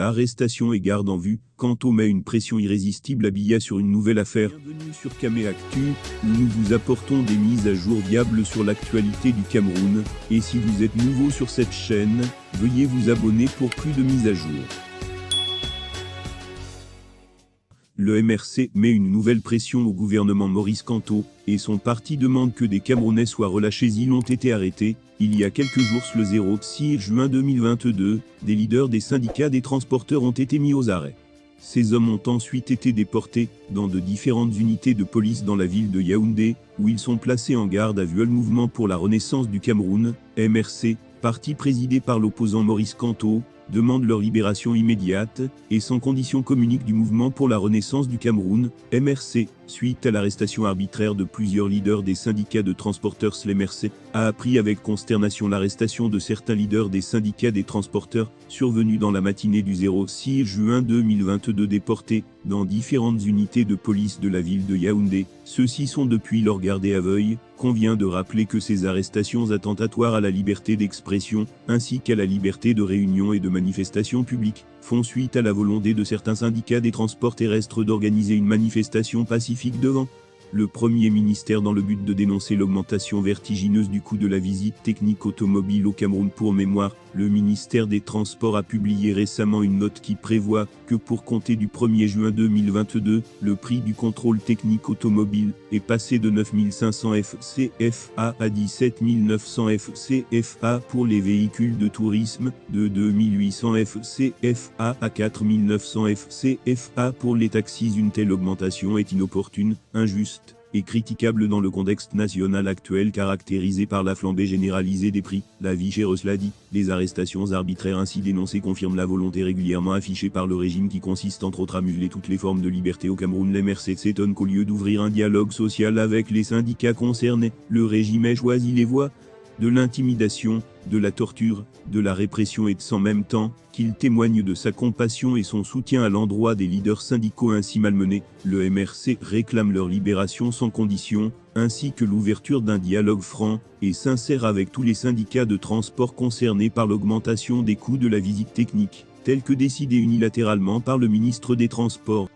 Arrestation et garde en vue, Kanto met une pression irrésistible à Biya sur une nouvelle affaire. Bienvenue sur Kamé Actu, où nous vous apportons des mises à jour diables sur l'actualité du Cameroun, et si vous êtes nouveau sur cette chaîne, veuillez vous abonner pour plus de mises à jour. Le MRC met une nouvelle pression au gouvernement Maurice Kamto, et son parti demande que des Camerounais soient relâchés. Ils ont été arrêtés, il y a quelques jours le 6 juin 2022, des leaders des syndicats des transporteurs ont été mis aux arrêts. Ces hommes ont ensuite été déportés, dans de différentes unités de police dans la ville de Yaoundé, où ils sont placés en garde à vue. Le mouvement pour la renaissance du Cameroun, MRC, parti présidé par l'opposant Maurice Kamto, demande leur libération immédiate, et sans condition. Communique du mouvement pour la renaissance du Cameroun, MRC, suite à l'arrestation arbitraire de plusieurs leaders des syndicats de transporteurs. L'MRC a appris avec consternation l'arrestation de certains leaders des syndicats des transporteurs, survenus dans la matinée du 6 juin 2022, déportés dans différentes unités de police de la ville de Yaoundé. Ceux-ci sont depuis lors gardés à vue. Convient de rappeler que ces arrestations attentatoires à la liberté d'expression, ainsi qu'à la liberté de réunion et de manifestation publique, font suite à la volonté de certains syndicats des transports terrestres d'organiser une manifestation pacifique devant le Premier ministère dans le but de dénoncer l'augmentation vertigineuse du coût de la visite technique automobile au Cameroun. Pour mémoire, le ministère des Transports a publié récemment une note qui prévoit que pour compter du 1er juin 2022, le prix du contrôle technique automobile est passé de 9 500 FCFA à 17 900 FCFA pour les véhicules de tourisme, de 2 800 FCFA à 4 900 FCFA pour les taxis. Une telle augmentation est inopportune, injuste et critiquable dans le contexte national actuel caractérisé par la flambée généralisée des prix. La vie chère, cela dit, les arrestations arbitraires ainsi dénoncées confirment la volonté régulièrement affichée par le régime qui consiste entre autres à museler toutes les formes de liberté au Cameroun. L'MRC s'étonne qu'au lieu d'ouvrir un dialogue social avec les syndicats concernés, le régime ait choisi les voies de l'intimidation, de la torture, de la répression, et sans même temps qu'il témoigne de sa compassion et son soutien à l'endroit des leaders syndicaux ainsi malmenés. Le MRC réclame leur libération sans condition, ainsi que l'ouverture d'un dialogue franc et sincère avec tous les syndicats de transport concernés par l'augmentation des coûts de la visite technique, telle que décidée unilatéralement par le ministre des Transports.